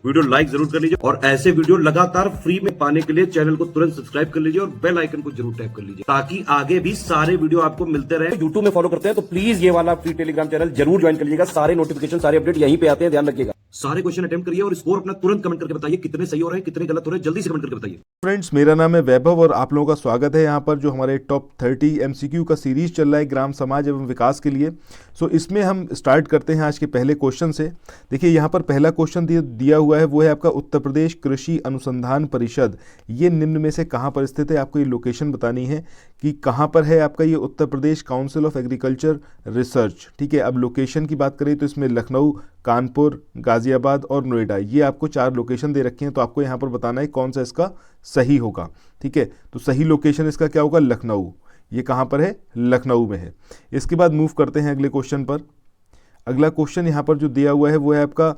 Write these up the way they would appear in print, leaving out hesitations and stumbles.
Video like जरूर कर लीजिए और ऐसे वीडियो लगातार फ्री में पाने के लिए चैनल को तुरंत सब्सक्राइब कर लीजिए और बेल आइकन को जरूर टैप कर लीजिए ताकि आगे भी सारे वीडियो आपको मिलते रहे। यूट्यूब में फॉलो करते हैं तो प्लीज ये वाला फ्री टेलीग्राम चैनल जरूर ज्वाइन कर लीजिएगा। सारे नोटिफिकेशन सारे अपडेट यहीं पे आते हैं, ध्यान रखिएगा। सारे क्वेश्चन अटेम्प्ट करिए और स्कोर अपना तुरंत कमेंट करके बताइए कितने सही हो रहे हैं कितने गलत हो रहे हैं, जल्दी से कमेंट करके बताइए। फ्रेंड्स, मेरा नाम है वैभव और आप लोगों का स्वागत है यहाँ पर जो हमारे टॉप 30 एमसीक्यू का सीरीज चल रहा है ग्राम समाज एवं विकास के लिए। सो इसमें हम स्टार्ट करते हैं आज के पहले क्वेश्चन से। देखिए यहाँ पर पहला क्वेश्चन दिया हुआ है, वो है आपका उत्तर प्रदेश कृषि अनुसंधान परिषद। ये निम्न में से कहाँ पर स्थित है, आपको ये लोकेशन बतानी है कि कहाँ पर है आपका ये Uttar Pradesh council of agriculture research. ठीक है, अब लोकेशन की बात करें तो इसमें लखनऊ, कानपुर, गाजियाबाद और नोएडा, ये आपको 4 लोकेशन दे रखे हैं। तो आपको यहाँ पर बताना है कौन सा इसका सही होगा। ठीक है, तो सही लोकेशन इसका क्या होगा, लखनऊ। ये कहाँ पर है, लखनऊ में है। इसके बाद मूव करते हैं अगले क्वेश्चन पर। अगला क्वेश्चन यहाँ पर जो दिया हुआ है वो है आपका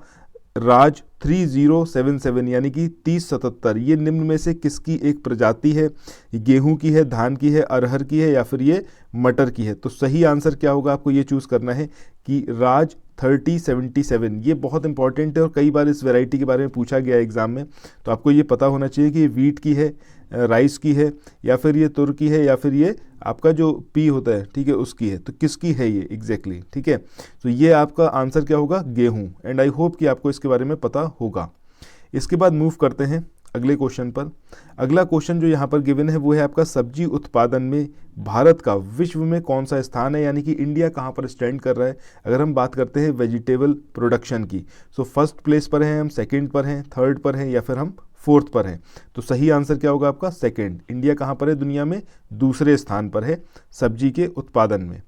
राज 3077 यानी कि 3077। ये निम्न में से किसकी एक प्रजाति है, गेहूं की है, धान की है, अरहर की है या फिर ये मटर की है। तो सही आंसर क्या होगा, आपको ये चूज़ करना है कि राज 3077। ये बहुत इंपॉर्टेंट है और कई बार इस वैरायटी के बारे में पूछा गया है एग्जाम में। तो आपको ये पता होना चाहिए कि ये वीट की है, राइस की है या फिर ये तुर की है या फिर ये आपका जो पी होता है, ठीक है, उसकी है। तो किसकी है ये एग्जैक्टली, ठीक है। तो ये आपका आंसर क्या होगा, गेहूं। एंड आई होप कि आपको इसके बारे में पता होगा। इसके बाद मूव करते हैं अगले क्वेश्चन पर। अगला क्वेश्चन जो यहाँ पर गिवन है वो है आपका सब्जी उत्पादन में भारत का विश्व में कौन सा स्थान है, यानी कि इंडिया कहाँ पर स्टैंड कर रहा है। अगर हम बात करते हैं वेजिटेबल प्रोडक्शन की, सो फर्स्ट प्लेस पर हैं हम, सेकंड पर हैं, थर्ड पर हैं या फिर हम फोर्थ पर हैं। तो सही आंसर क्या होगा आपका, सेकंड। इंडिया कहाँ पर है, दुनिया में दूसरे स्थान पर है सब्जी के उत्पादन में।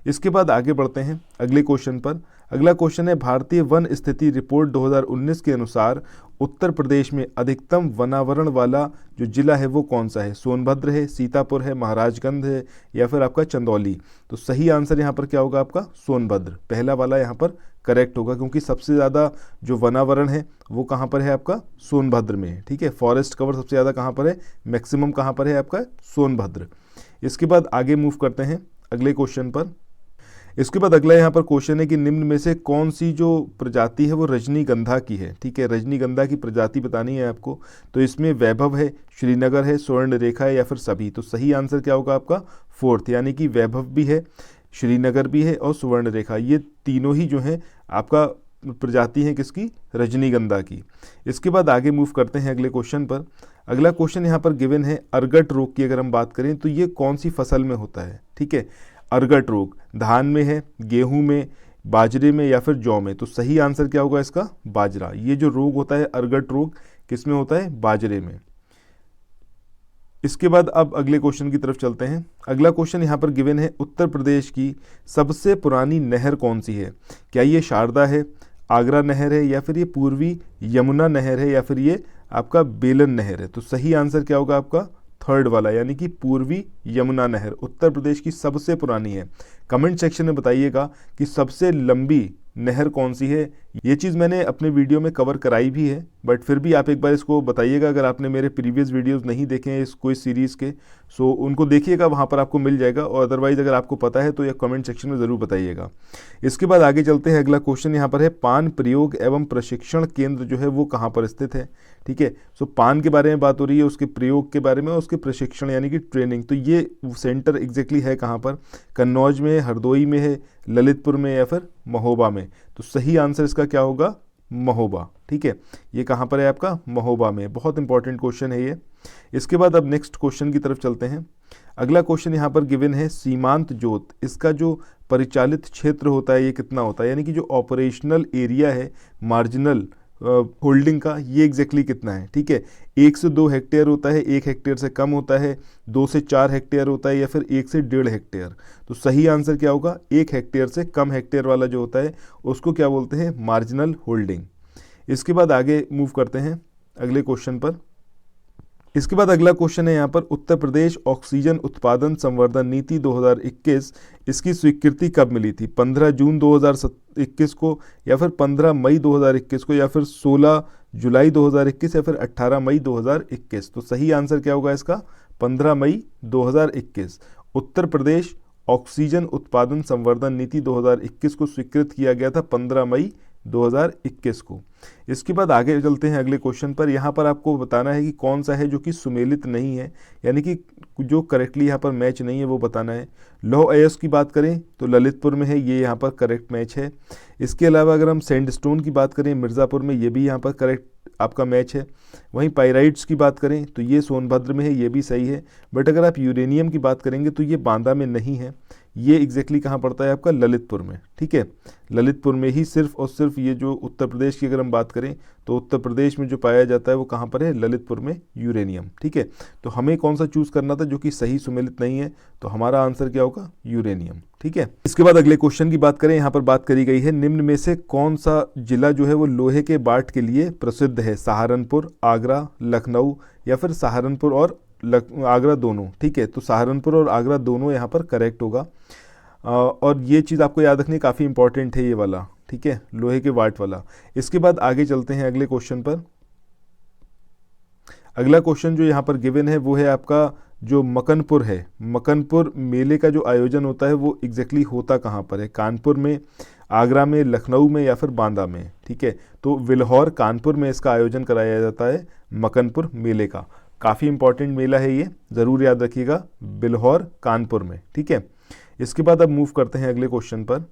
इसके बाद आगे बढ़ते हैं अगले क्वेश्चन पर। अगला क्वेश्चन है भारतीय वन स्थिति रिपोर्ट 2019 के अनुसार उत्तर प्रदेश में अधिकतम वनावरण वाला जो जिला है वो कौन सा है। सोनभद्र है, सीतापुर है, महाराजगंज है या फिर आपका चंदौली। तो सही आंसर यहाँ पर क्या होगा आपका, सोनभद्र। पहला वाला यहाँ पर करेक्ट होगा क्योंकि सबसे ज़्यादा जो वनावरण है वो कहाँ पर है आपका, सोनभद्र में है। ठीक है, फॉरेस्ट कवर सबसे ज़्यादा कहाँ पर है, मैक्सिमम कहाँ पर है आपका, सोनभद्र। इसके बाद आगे मूव करते हैं अगले क्वेश्चन पर। इसके बाद अगला यहाँ पर क्वेश्चन है कि निम्न में से कौन सी जो प्रजाति है वो रजनीगंधा की है। ठीक है, रजनीगंधा की प्रजाति बतानी है आपको। तो इसमें वैभव है, श्रीनगर है, स्वर्ण रेखा है या फिर सभी। तो सही आंसर क्या होगा आपका, फोर्थ, यानी कि वैभव भी है, श्रीनगर भी है और स्वर्ण रेखा, ये तीनों ही जो है आपका प्रजाति है किसकी, रजनीगंधा की। इसके बाद आगे मूव करते हैं अगले क्वेश्चन पर। अगला क्वेश्चन यहाँ पर गिवन है अर्गट रोग की। अगर हम बात करें तो ये कौन सी फसल में होता है। ठीक है, अर्गट रोग धान में है, गेहूं में, बाजरे में या फिर जौ में। तो सही आंसर क्या होगा इसका, बाजरा। ये जो रोग होता है अर्गट रोग किस में होता है, बाजरे में। इसके बाद अब अगले क्वेश्चन की तरफ चलते हैं। अगला क्वेश्चन यहाँ पर गिवन है उत्तर प्रदेश की सबसे पुरानी नहर कौन सी है। क्या ये शारदा है, आगरा नहर है या फिर ये पूर्वी यमुना नहर है या फिर ये आपका बेलन नहर है। तो सही आंसर क्या होगा आपका, थर्ड वाला, यानी कि पूर्वी यमुना नहर उत्तर प्रदेश की सबसे पुरानी है। कमेंट सेक्शन में बताइएगा कि सबसे लंबी नहर कौन सी है। ये चीज़ मैंने अपने वीडियो में कवर कराई भी है, बट फिर भी आप एक बार इसको बताइएगा। अगर आपने मेरे प्रीवियस वीडियोस नहीं देखे हैं इस कोई सीरीज़ के, सो उनको देखिएगा, वहाँ पर आपको मिल जाएगा। और अदरवाइज़ अगर आपको पता है तो ये कमेंट सेक्शन में ज़रूर बताइएगा। इसके बाद आगे चलते हैं। अगला क्वेश्चन यहाँ पर है पान प्रयोग एवं प्रशिक्षण केंद्र जो है वो कहाँ पर स्थित है। ठीक है, सो पान के बारे में बात हो रही है, उसके प्रयोग के बारे में, उसके प्रशिक्षण यानी कि ट्रेनिंग। तो ये सेंटर एग्जैक्टली है कहाँ पर, कन्नौज में, हरदोई में है, ललितपुर में या फिर महोबा में। तो सही आंसर इसका क्या होगा, महोबा। ठीक है, ये कहाँ पर है आपका, महोबा में। बहुत इंपॉर्टेंट क्वेश्चन है ये। इसके बाद अब नेक्स्ट क्वेश्चन की तरफ चलते हैं। अगला क्वेश्चन यहाँ पर गिवन है सीमांत जोत, इसका जो परिचालित क्षेत्र होता है ये कितना होता है, यानी कि जो ऑपरेशनल एरिया है मार्जिनल होल्डिंग का, ये एग्जैक्टली कितना है। ठीक है, 1 से 2 हेक्टेयर होता है, 1 हेक्टेयर से कम होता है, 2 से 4 हेक्टेयर होता है या फिर 1 से 1.5 हेक्टेयर। तो सही आंसर क्या होगा, 1 हेक्टेयर से कम हेक्टेयर वाला जो होता है उसको क्या बोलते हैं, मार्जिनल होल्डिंग। इसके बाद आगे मूव करते हैं अगले क्वेश्चन पर। इसके बाद अगला क्वेश्चन है यहाँ पर उत्तर प्रदेश ऑक्सीजन उत्पादन संवर्धन नीति 2021, इसकी स्वीकृति कब मिली थी, 15 जून 2021 को या फिर 15 मई 2021 को या फिर 16 जुलाई 2021 या फिर 18 मई 2021। तो सही आंसर क्या होगा इसका, 15 मई 2021। उत्तर प्रदेश ऑक्सीजन उत्पादन संवर्धन नीति 2021 को स्वीकृत किया गया था 15 मई 2021 को। इसके बाद आगे चलते हैं अगले क्वेश्चन पर। यहाँ पर आपको बताना है कि कौन सा है जो कि सुमेलित नहीं है, यानी कि जो करेक्टली यहाँ पर मैच नहीं है वो बताना है। लौह अयस्क की बात करें तो ललितपुर में है, ये यहाँ पर करेक्ट मैच है। इसके अलावा अगर हम सैंडस्टोन की बात करें मिर्ज़ापुर में, ये भी यहाँ पर करेक्ट आपका मैच है। वहीं पाइराइट्स की बात करें तो ये सोनभद्र में है, ये भी सही है। बट अगर आप यूरेनियम की बात करेंगे तो ये बांदा में नहीं है, ये एग्जैक्टली कहाँ पड़ता है आपका, ललितपुर में। ठीक है, ललितपुर में ही सिर्फ और सिर्फ ये जो उत्तर प्रदेश की अगर हम बात करें तो उत्तर प्रदेश में जो पाया जाता है वो कहाँ पर है, ललितपुर में यूरेनियम। ठीक है, तो हमें कौन सा चूज करना था जो कि सही सुमेलित नहीं है, तो हमारा आंसर क्या होगा, यूरेनियम। ठीक है, इसके बाद अगले क्वेश्चन की बात करें। यहाँ पर बात करी गई है निम्न में से कौन सा जिला जो है वो लोहे के बाट के लिए प्रसिद्ध है, सहारनपुर, आगरा, लखनऊ या फिर सहारनपुर और आगरा दोनों। ठीक है, तो सहारनपुर और आगरा दोनों यहाँ पर करेक्ट होगा। और ये चीज़ आपको याद रखनी काफ़ी इंपॉर्टेंट है ये वाला। ठीक है, लोहे के वाट वाला। इसके बाद आगे चलते हैं अगले क्वेश्चन पर। अगला क्वेश्चन जो यहाँ पर गिवन है वो है आपका जो मकनपुर है, मकनपुर मेले का जो आयोजन होता है वो एग्जैक्टली होता कहाँ पर है, कानपुर में, आगरा में, लखनऊ में या फिर बांदा में। ठीक है, तो विल्हौर कानपुर में इसका आयोजन कराया जाता है मकनपुर मेले का। काफ़ी इंपॉर्टेंट मेला है ये, ज़रूर याद रखिएगा, बिल्हौर कानपुर में। ठीक है, इसके बाद अब मूव करते हैं अगले क्वेश्चन पर।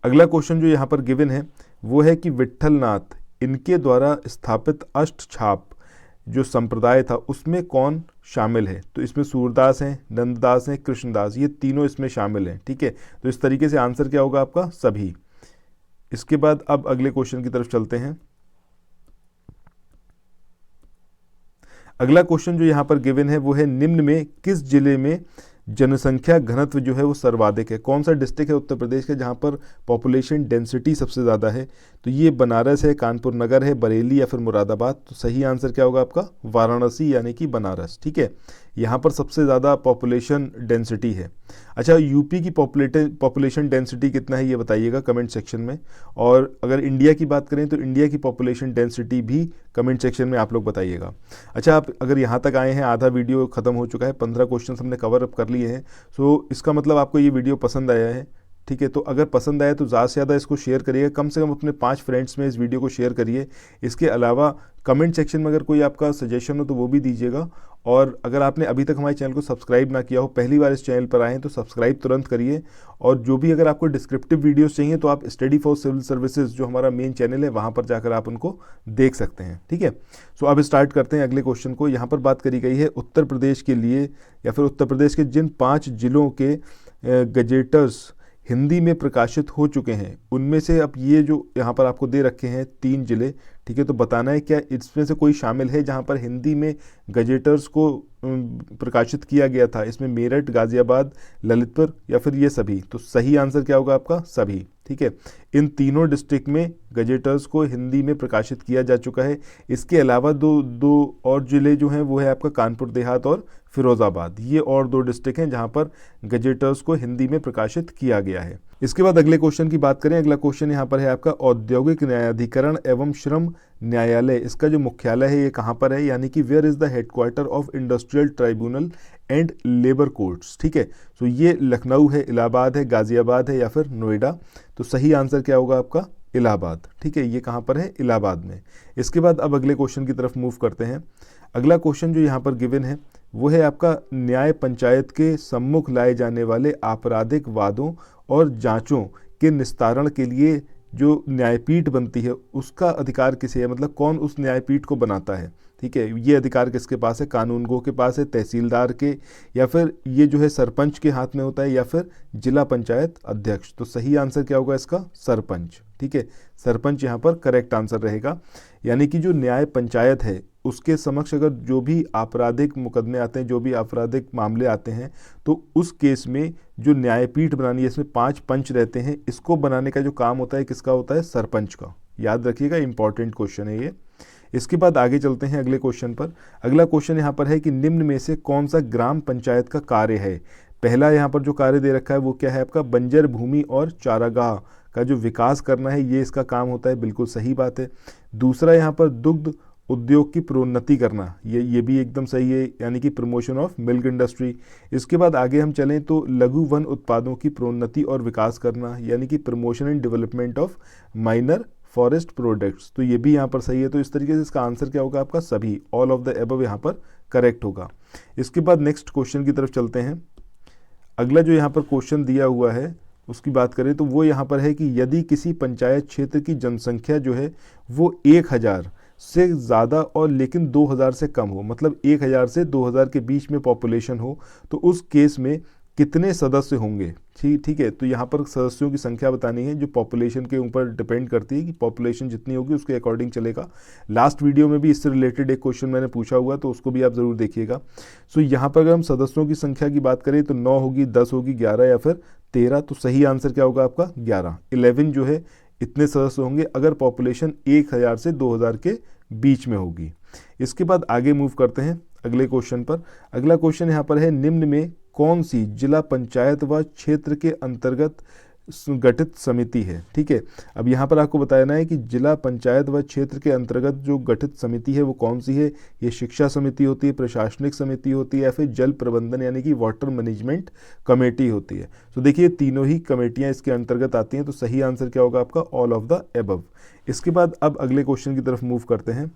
अगला क्वेश्चन जो यहाँ पर गिवन है वो है कि विट्ठलनाथ इनके द्वारा स्थापित अष्टछाप जो संप्रदाय था उसमें कौन शामिल है, तो इसमें सूरदास हैं, नंददास हैं, कृष्णदास, ये तीनों इसमें शामिल हैं। ठीक है, तो इस तरीके से आंसर क्या होगा आपका, सभी। इसके बाद अब अगले क्वेश्चन की तरफ चलते हैं। अगला क्वेश्चन जो यहाँ पर गिवन है वो है निम्न में किस जिले में जनसंख्या घनत्व जो है वो सर्वाधिक है, कौन सा डिस्ट्रिक्ट है उत्तर प्रदेश का जहाँ पर पॉपुलेशन डेंसिटी सबसे ज़्यादा है, तो ये बनारस है, कानपुर नगर है, बरेली या फिर मुरादाबाद। तो सही आंसर क्या होगा आपका, वाराणसी यानी कि बनारस। ठीक है, यहाँ पर सबसे ज़्यादा पॉपुलेशन डेंसिटी है। अच्छा, यूपी की पॉपुलेशन डेंसिटी कितना है ये बताइएगा कमेंट सेक्शन में। और अगर इंडिया की बात करें तो इंडिया की पॉपुलेशन डेंसिटी भी कमेंट सेक्शन में आप लोग बताइएगा। अच्छा, आप अगर यहाँ तक आए हैं, आधा वीडियो खत्म हो चुका है, 15 क्वेश्चन हमने कवर अप कर लिए हैं, सो इसका मतलब आपको ये वीडियो पसंद आया है। ठीक है, तो अगर पसंद आया तो ज़्यादा से ज़्यादा इसको शेयर करिएगा, कम से कम अपने 5 फ्रेंड्स में इस वीडियो को शेयर करिए। इसके अलावा कमेंट सेक्शन में अगर कोई आपका सजेशन हो तो वो भी दीजिएगा। और अगर आपने अभी तक हमारे चैनल को सब्सक्राइब ना किया हो, पहली बार इस चैनल पर आए हैं तो सब्सक्राइब तुरंत करिए। और जो भी अगर आपको डिस्क्रिप्टिव वीडियोस चाहिए तो आप स्टडी फॉर सिविल सर्विसेज जो हमारा मेन चैनल है वहाँ पर जाकर आप उनको देख सकते हैं। ठीक है, सो अब स्टार्ट करते हैं अगले क्वेश्चन को। यहाँ पर बात करी गई है उत्तर प्रदेश के लिए या फिर उत्तर प्रदेश के जिन 5 जिलों के गजेटर्स हिंदी में प्रकाशित हो चुके हैं उनमें से अब ये जो यहाँ पर आपको दे रखे हैं 3 जिले। ठीक है, तो बताना है क्या इसमें से कोई शामिल है जहाँ पर हिंदी में गजेटर्स को प्रकाशित किया गया था। इसमें मेरठ, गाजियाबाद, ललितपुर या फिर ये सभी, तो सही आंसर क्या होगा आपका, सभी। ठीक है, इन तीनों डिस्ट्रिक्ट में गजेटर्स को हिंदी में प्रकाशित किया जा चुका है। इसके अलावा दो और जिले जो हैं वो है आपका कानपुर देहात और फिरोज़ाबाद, ये और 2 डिस्ट्रिक्ट हैं जहां पर गजेटर्स को हिंदी में प्रकाशित किया गया है। इसके बाद अगले क्वेश्चन की बात करें। अगला क्वेश्चन यहाँ पर है आपका औद्योगिक न्यायाधिकरण एवं श्रम न्यायालय, इसका जो मुख्यालय है ये कहाँ पर है, यानी कि where is the headquarter of industrial tribunal and labour courts. ठीक है, तो ये लखनऊ है, इलाहाबाद है, गाजियाबाद है या फिर नोएडा। तो सही आंसर क्या होगा आपका, इलाहाबाद। ठीक है, ये कहाँ पर है, इलाहाबाद में। इसके बाद अब अगले क्वेश्चन की तरफ मूव करते हैं। अगला क्वेश्चन जो यहाँ पर गिवन है वो है आपका न्याय पंचायत के सम्मुख लाए जाने वाले आपराधिक वादों और जांचों के निस्तारण के लिए जो न्यायपीठ बनती है उसका अधिकार किसे है, मतलब कौन उस न्यायपीठ को बनाता है। ठीक है, ये अधिकार किसके पास है, कानूनगो के पास है, तहसीलदार के, या फिर ये जो है सरपंच के हाथ में होता है, या फिर जिला पंचायत अध्यक्ष। तो सही आंसर क्या होगा इसका, सरपंच। ठीक है, सरपंच यहाँ पर करेक्ट आंसर रहेगा। यानी कि जो न्याय पंचायत है उसके समक्ष अगर जो भी आपराधिक मुकदमे आते हैं, जो भी आपराधिक मामले आते हैं, तो उस केस में जो न्यायपीठ बनानी है, इसमें 5 पंच रहते हैं, इसको बनाने का जो काम होता है किसका होता है, सरपंच का। याद रखिएगा, इंपॉर्टेंट क्वेश्चन है ये। इसके बाद आगे चलते हैं अगले क्वेश्चन पर। अगला क्वेश्चन यहाँ पर है कि निम्न में से कौन सा ग्राम पंचायत का कार्य है। पहला यहाँ पर जो कार्य दे रखा है वो क्या है आपका, बंजर भूमि और चारागाह का जो विकास करना है ये इसका काम होता है, बिल्कुल सही बात है। दूसरा यहाँ पर दुग्ध उद्योग की प्रोन्नति करना, ये भी एकदम सही है, यानी कि प्रमोशन ऑफ मिल्क इंडस्ट्री। इसके बाद आगे हम चलें तो लघु वन उत्पादों की प्रोन्नति और विकास करना, यानी कि promotion and development of minor forest products, तो ये भी यहाँ पर सही है। तो इस तरीके से इसका आंसर क्या होगा आपका, सभी, ऑल ऑफ द एबव यहाँ पर करेक्ट होगा। इसके बाद नेक्स्ट क्वेश्चन की तरफ चलते हैं। अगला जो यहाँ पर क्वेश्चन दिया हुआ है उसकी बात करें तो वो यहाँ पर है कि यदि किसी पंचायत क्षेत्र की जनसंख्या जो है वो 1000 से ज़्यादा और लेकिन 2000 से कम हो, मतलब 1000 से 2000 के बीच में पॉपुलेशन हो, तो उस केस में कितने सदस्य होंगे। ठीक है, तो यहाँ पर सदस्यों की संख्या बतानी है जो पॉपुलेशन के ऊपर डिपेंड करती है कि पॉपुलेशन जितनी होगी उसके अकॉर्डिंग चलेगा। लास्ट वीडियो में भी इससे रिलेटेड एक क्वेश्चन मैंने पूछा हुआ, तो उसको भी आप ज़रूर देखिएगा। सो यहाँ पर अगर हम सदस्यों की संख्या की बात करें तो 9 होगी, 10 होगी, 11 या फिर 13, तो सही आंसर क्या होगा आपका 11। 11 जो है इतने सदस्य होंगे अगर पॉपुलेशन 1000 से 2000 के बीच में होगी। इसके बाद आगे मूव करते हैं अगले क्वेश्चन पर। अगला क्वेश्चन यहाँ पर है, निम्न में कौन सी जिला पंचायत व क्षेत्र के अंतर्गत गठित समिति है। ठीक है, अब यहाँ पर आपको बताना है कि जिला पंचायत व क्षेत्र के अंतर्गत जो गठित समिति है वो कौन सी है। ये शिक्षा समिति होती है, प्रशासनिक समिति होती है, या फिर जल प्रबंधन यानी कि वाटर मैनेजमेंट कमेटी होती है। तो देखिए तीनों ही कमेटियाँ इसके अंतर्गत आती हैं, तो सही आंसर क्या होगा आपका, ऑल ऑफ द एबव। इसके बाद अब अगले क्वेश्चन की तरफ मूव करते हैं।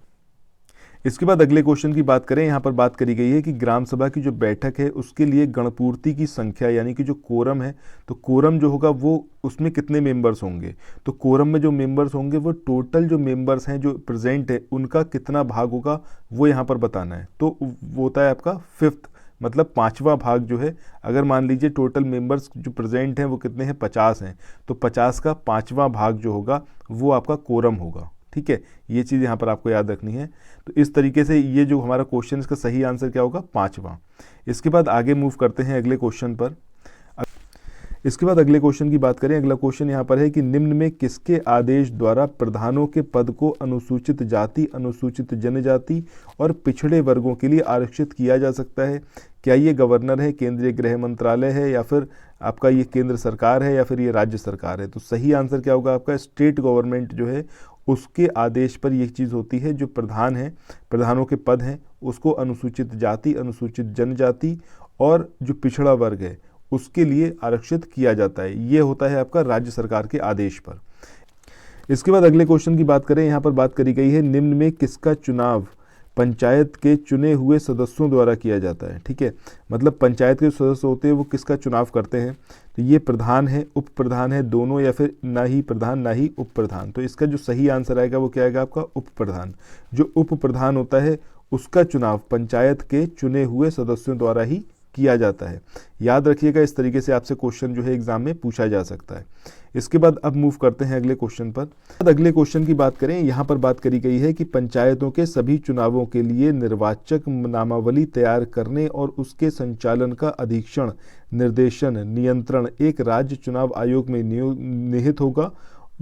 इसके बाद अगले क्वेश्चन की बात करें, यहाँ पर बात करी गई है कि ग्राम सभा की जो बैठक है उसके लिए गणपूर्ति की संख्या यानी कि जो कोरम है, तो कोरम जो होगा वो उसमें कितने मेंबर्स होंगे। तो कोरम में जो मेंबर्स होंगे वो टोटल जो मेंबर्स हैं जो प्रेजेंट है उनका कितना भाग होगा वो यहाँ पर बताना है। तो वो होता है आपका 5th, मतलब 5वां भाग जो है। अगर मान लीजिए टोटल मेंबर्स जो प्रेजेंट हैं वो कितने हैं, 50 हैं, तो 50 का 5वां भाग जो होगा वो आपका कोरम होगा। ठीक है, ये चीज़ यहाँ पर आपको याद रखनी है। तो इस तरीके से ये जो हमारा क्वेश्चन इसका सही आंसर क्या होगा, 5वां। इसके बाद आगे मूव करते हैं अगले क्वेश्चन पर। इसके बाद अगले क्वेश्चन की बात करें। अगला क्वेश्चन यहाँ पर है कि निम्न में किसके आदेश द्वारा प्रधानों के पद को अनुसूचित जाति, अनुसूचित जनजाति और पिछड़े वर्गों के लिए आरक्षित किया जा सकता है। क्या ये गवर्नर है, केंद्रीय गृह मंत्रालय है, या फिर आपका ये केंद्र सरकार है, या फिर ये राज्य सरकार है। तो सही आंसर क्या होगा आपका, स्टेट गवर्नमेंट जो है उसके आदेश पर यह चीज़ होती है। जो प्रधान है, प्रधानों के पद हैं, उसको अनुसूचित जाति, अनुसूचित जनजाति और जो पिछड़ा वर्ग है उसके लिए आरक्षित किया जाता है। ये होता है आपका राज्य सरकार के आदेश पर। इसके बाद अगले क्वेश्चन की बात करें। यहाँ पर बात करी गई है, निम्न में किसका चुनाव पंचायत के चुने हुए सदस्यों द्वारा किया जाता है। ठीक है, मतलब पंचायत के सदस्य होते हैं वो किसका चुनाव करते हैं। तो ये प्रधान है, उप प्रधान है, दोनों, या फिर ना ही प्रधान ना ही उप प्रधान। तो इसका जो सही आंसर आएगा वो क्या आएगा आपका, उप प्रधान। जो उप प्रधान होता है उसका चुनाव पंचायत के चुने हुए सदस्यों द्वारा ही किया जाता है। याद रखिएगा, इस तरीके से आपसे क्वेश्चन जो है एग्जाम में पूछा जा सकता है। इसके बाद अब मूव करते हैं अगले क्वेश्चन पर। अगले क्वेश्चन की बात करें, यहाँ पर बात करी गई है कि पंचायतों के सभी चुनावों के लिए निर्वाचक नामावली तैयार करने और उसके संचालन का अधीक्षण, निर्देशन, नियंत्रण एक राज्य चुनाव आयोग में निहित होगा,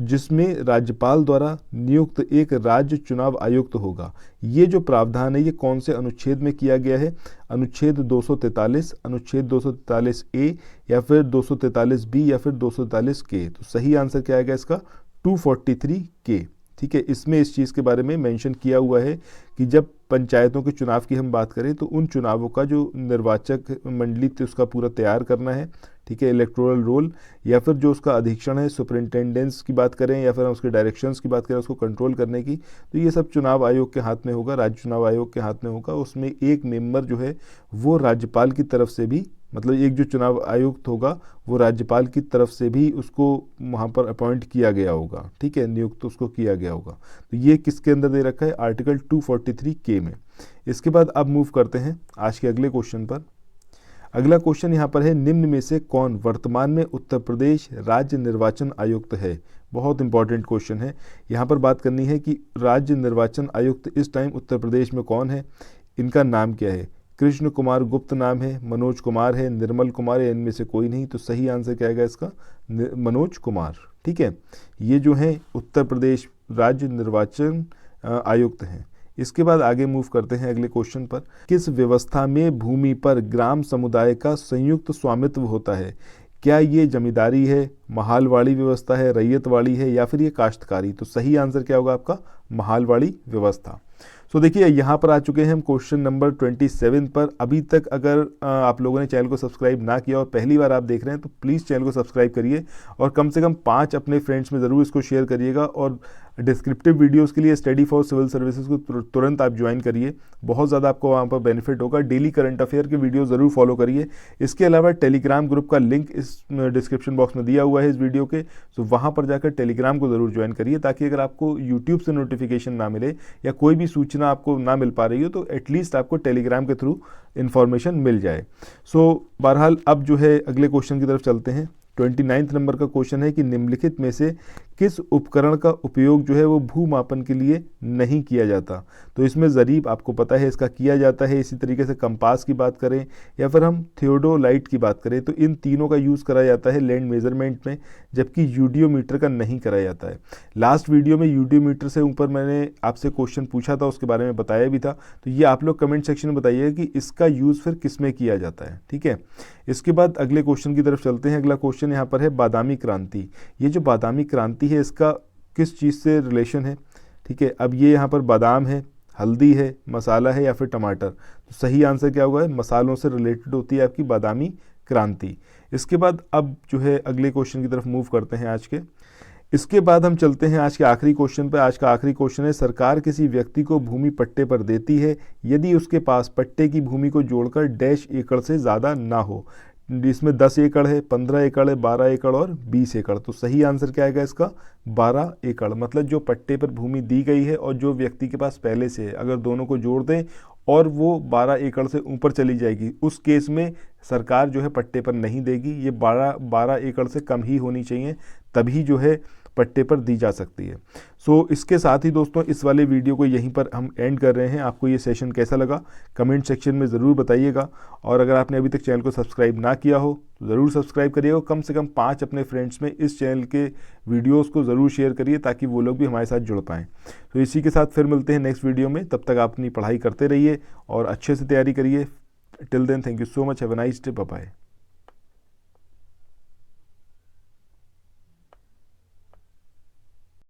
जिसमें राज्यपाल द्वारा नियुक्त एक राज्य चुनाव आयुक्त होगा। ये जो प्रावधान है ये कौन से अनुच्छेद में किया गया है, अनुच्छेद 243, अनुच्छेद 243 ए, या फिर 243 बी, या फिर 243 के। तो सही आंसर क्या आएगा इसका, 243 के। ठीक है, इसमें इस चीज़ के बारे में मेंशन किया हुआ है कि जब पंचायतों के चुनाव की हम बात करें तो उन चुनावों का जो निर्वाचक मंडली थी उसका पूरा तैयार करना है। ठीक है, इलेक्टोरल रोल, या फिर जो उसका अधीक्षण है, सुपरिंटेंडेंस की बात करें, या फिर उसके डायरेक्शंस की बात करें उसको कंट्रोल करने की, तो ये सब चुनाव आयोग के हाथ में होगा, राज्य चुनाव आयोग के हाथ में होगा। उसमें एक मेंबर जो है वो राज्यपाल की तरफ से भी, मतलब एक जो चुनाव आयुक्त होगा वो राज्यपाल की तरफ से भी उसको वहाँ पर अपॉइंट किया गया होगा। ठीक है, नियुक्त उसको किया गया होगा। तो ये किसके अंदर दे रखा है, आर्टिकल 243 के में। इसके बाद अब मूव करते हैं आज के अगले क्वेश्चन पर। अगला क्वेश्चन यहाँ पर है, निम्न में से कौन वर्तमान में उत्तर प्रदेश राज्य निर्वाचन आयुक्त है। बहुत इंपॉर्टेंट क्वेश्चन है। यहाँ पर बात करनी है कि राज्य निर्वाचन आयुक्त इस टाइम उत्तर प्रदेश में कौन है, इनका नाम क्या है। कृष्ण कुमार गुप्त नाम है, मनोज कुमार है, निर्मल कुमार है, इनमें से कोई नहीं। तो सही आंसर क्या आएगा इसका, मनोज कुमार। ठीक है, ये जो है उत्तर प्रदेश राज्य निर्वाचन आयुक्त हैं। इसके बाद आगे मूव करते हैं अगले क्वेश्चन पर। किस व्यवस्था में भूमि पर ग्राम समुदाय का संयुक्त स्वामित्व होता है। क्या ये जमींदारी है, महालवाड़ी व्यवस्था है, रैयतवाड़ी है, या फिर ये काश्तकारी। तो सही आंसर क्या होगा आपका, महालवाड़ी व्यवस्था। सो देखिए यहाँ पर आ चुके हैं हम क्वेश्चन नंबर 27 पर। अभी तक अगर आप लोगों ने चैनल को सब्सक्राइब ना किया और पहली बार आप देख रहे हैं तो प्लीज़ चैनल को सब्सक्राइब करिए और कम से कम 5 अपने फ्रेंड्स में ज़रूर इसको शेयर करिएगा। और डिस्क्रिप्टिव वीडियोस के लिए स्टडी फॉर सिविल सर्विसेज को तुरंत आप ज्वाइन करिए, बहुत ज़्यादा आपको वहाँ पर बेनिफिट होगा। डेली करंट अफेयर के वीडियो ज़रूर फॉलो करिए। इसके अलावा टेलीग्राम ग्रुप का लिंक इस डिस्क्रिप्शन बॉक्स में दिया हुआ है इस वीडियो के, तो वहाँ पर जाकर टेलीग्राम को ज़रूर ज्वाइन करिए, ताकि अगर आपको यूट्यूब से नोटिफिकेशन ना मिले या कोई भी सूचना आपको ना मिल पा रही हो तो एटलीस्ट आपको टेलीग्राम के थ्रू इन्फॉर्मेशन मिल जाए। सो बहरहाल अब जो है अगले क्वेश्चन की तरफ चलते हैं। 29 नंबर का क्वेश्चन है कि निम्नलिखित में से किस उपकरण का उपयोग जो है वो भूमापन के लिए नहीं किया जाता। तो इसमें ज़रीब आपको पता है इसका किया जाता है। इसी तरीके से कंपास की बात करें या फिर हम थियोडोलाइट की बात करें तो इन तीनों का यूज़ करा जाता है लैंड मेजरमेंट में, जबकि यूडियोमीटर का नहीं कराया जाता है। लास्ट वीडियो में यूडियोमीटर से ऊपर मैंने आपसे क्वेश्चन पूछा था, उसके बारे में बताया भी था, तो ये आप लोग कमेंट सेक्शन में बताइएगा कि इसका यूज़ फिर किस में किया जाता है। ठीक है, इसके बाद अगले क्वेश्चन की तरफ चलते हैं। अगला क्वेश्चन यहाँ पर है बादामी क्रांति। ये जो बादामी क्रांति है इसका किस चीज़ से रिलेशन है। ठीक है, अब ये यहाँ पर बादाम है, हल्दी है, मसाला है या फिर टमाटर, तो सही आंसर क्या होगा, मसालों से रिलेटेड होती है आपकी बादामी क्रांति। इसके बाद अब जो है अगले क्वेश्चन की तरफ मूव करते हैं आज के। इसके बाद हम चलते हैं आज के आखिरी क्वेश्चन पर। आज का आखिरी क्वेश्चन है, सरकार किसी व्यक्ति को भूमि पट्टे पर देती है यदि उसके पास पट्टे की भूमि को जोड़कर डैश एकड़ से ज़्यादा ना हो। इसमें 10 एकड़ है, 15 एकड़ है, 12 एकड़ और 20 एकड़। तो सही आंसर क्या आएगा इसका, 12 एकड़। मतलब जो पट्टे पर भूमि दी गई है और जो व्यक्ति के पास पहले से है, अगर दोनों को जोड़ दें और वो 12 एकड़ से ऊपर चली जाएगी, उस केस में सरकार जो है पट्टे पर नहीं देगी। ये 12 एकड़ से कम ही होनी चाहिए, तभी जो है पट्टे पर दी जा सकती है। सो इसके साथ ही दोस्तों इस वाले वीडियो को यहीं पर हम एंड कर रहे हैं। आपको ये सेशन कैसा लगा कमेंट सेक्शन में ज़रूर बताइएगा, और अगर आपने अभी तक चैनल को सब्सक्राइब ना किया हो तो ज़रूर सब्सक्राइब करिएगा। कम से कम 5 अपने फ्रेंड्स में इस चैनल के वीडियोज़ को ज़रूर शेयर करिए ताकि वो लोग भी हमारे साथ जुड़ पाएँ। तो इसी के साथ फिर मिलते हैं नेक्स्ट वीडियो में। तब तक आप अपनी पढ़ाई करते रहिए और अच्छे से तैयारी करिए। Till then, thank you so much, have a nice day, bye bye.